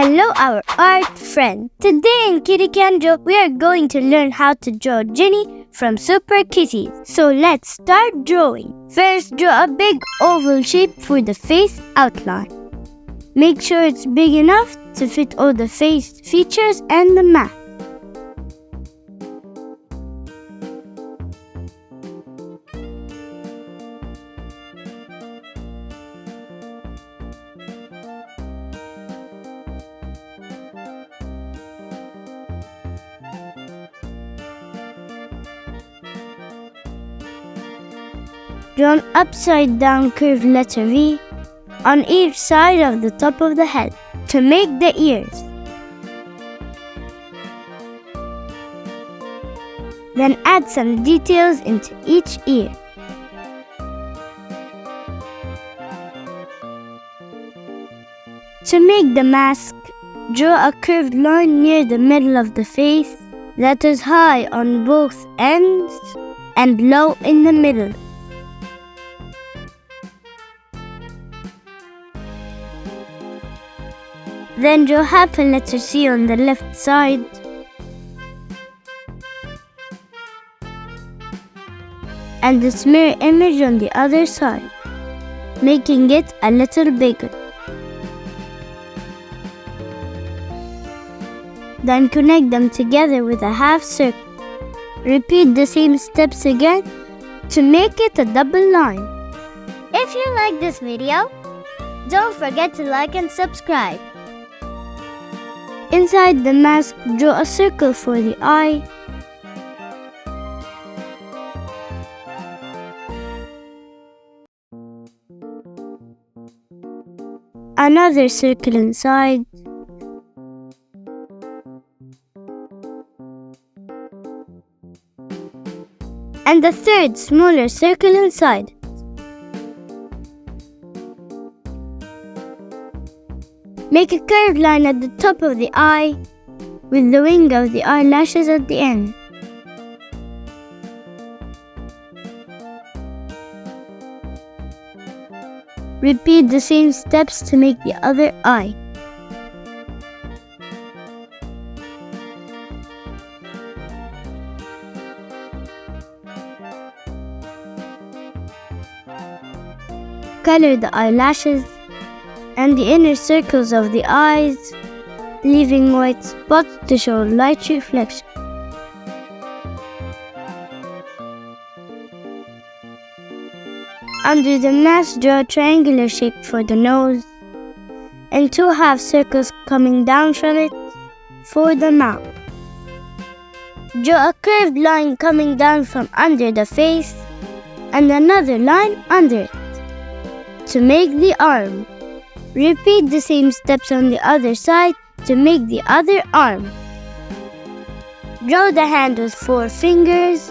Hello, our art friend. Today in Kitty Canjo, we are going to learn how to draw Ginny from Superkitties. So let's start drawing. First, draw a big oval shape for the face outline. Make sure it's big enough to fit all the face features and the mouth. Draw an upside-down curved letter V on each side of the top of the head to make the ears. Then add some details into each ear. To make the mask, draw a curved line near the middle of the face that is high on both ends and low in the middle. Then draw half a letter C on the left side and the mirror image on the other side, making it a little bigger. Then connect them together with a half circle. Repeat the same steps again to make it a double line. If you like this video, don't forget to like and subscribe. Inside the mask, draw a circle for the eye. Another circle inside. And the third smaller circle inside. Make a curved line at the top of the eye with the wing of the eyelashes at the end. Repeat the same steps to make the other eye. Color the eyelashes and the inner circles of the eyes, leaving white spots to show light reflection. Under the mask, draw a triangular shape for the nose and two half circles coming down from it for the mouth. Draw a curved line coming down from under the face and another line under it to make the arm. Repeat the same steps on the other side to make the other arm. Draw the hand with 4 fingers.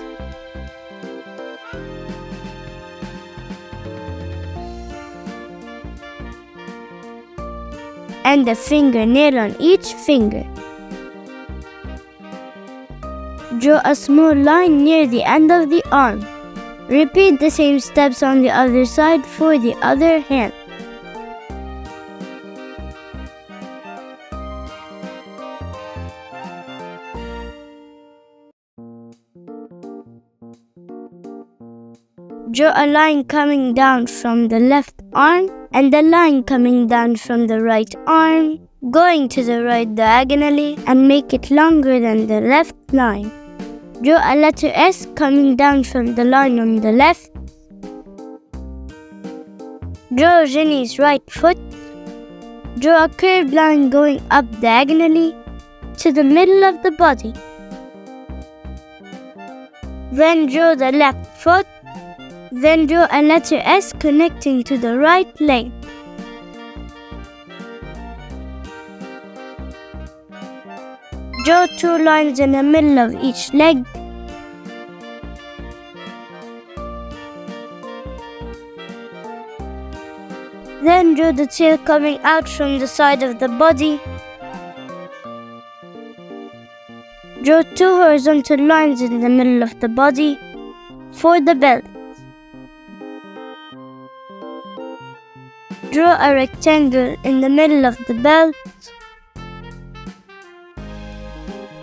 And a fingernail on each finger. Draw a small line near the end of the arm. Repeat the same steps on the other side for the other hand. Draw a line coming down from the left arm and a line coming down from the right arm, going to the right diagonally and make it longer than the left line. Draw a letter S coming down from the line on the left. Draw Ginny's right foot. Draw a curved line going up diagonally to the middle of the body. Then draw the left foot. Then draw a letter S connecting to the right leg. Draw 2 lines in the middle of each leg. Then draw the tail coming out from the side of the body. Draw 2 horizontal lines in the middle of the body for the belt. Draw a rectangle in the middle of the belt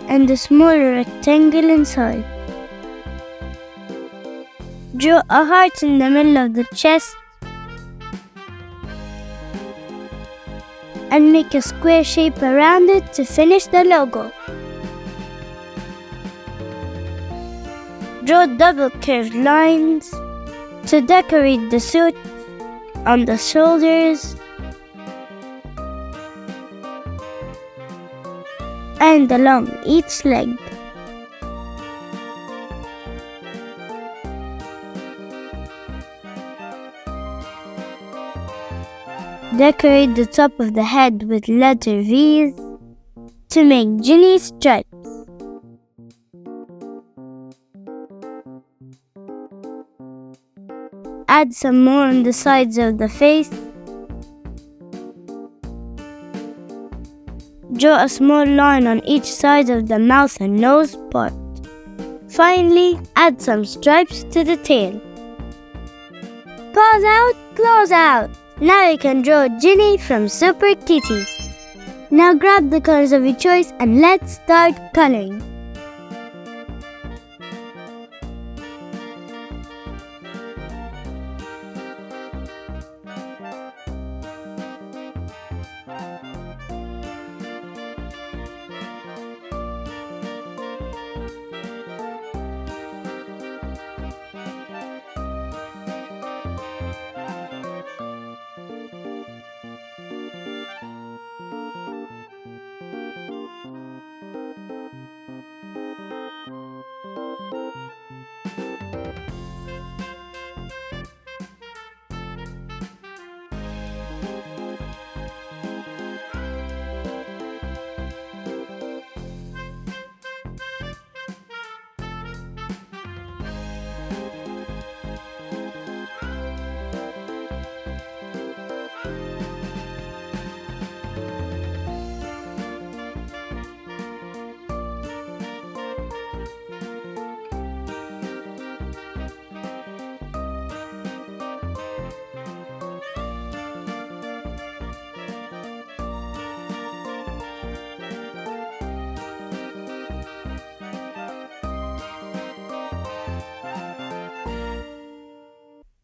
and a small rectangle inside. Draw a heart in the middle of the chest and make a square shape around it to finish the logo. Draw double curved lines to decorate the suit on the shoulders and along each leg. Decorate the top of the head with letter V's to make Ginny stripes. Add some more on the sides of the face. Draw a small line on each side of the mouth and nose part. Finally, add some stripes to the tail. Paws out, claws out! Now you can draw Ginny from Superkitties. Now grab the colors of your choice and let's start coloring.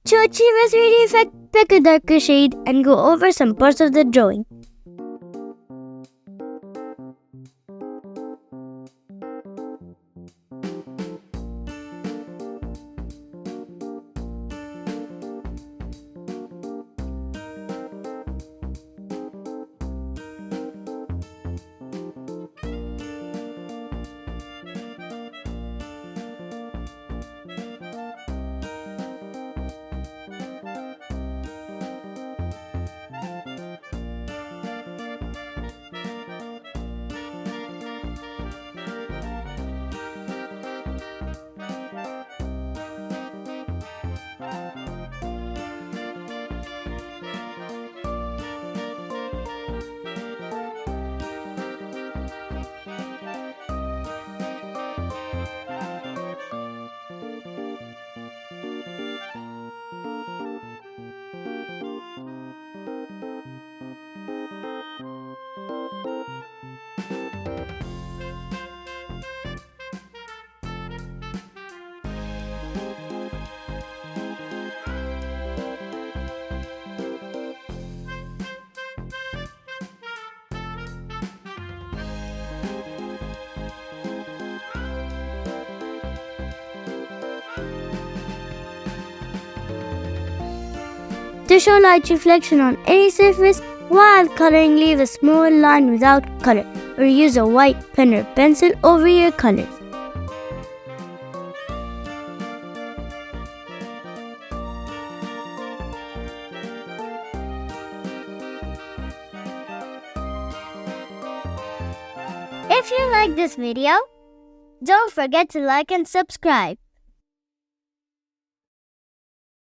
To achieve a 3D effect, pick a darker shade and go over some parts of the drawing. To show light reflection on any surface, while coloring, leave a small line without color, or use a white pen or pencil over your colors. If you like this video, don't forget to like and subscribe.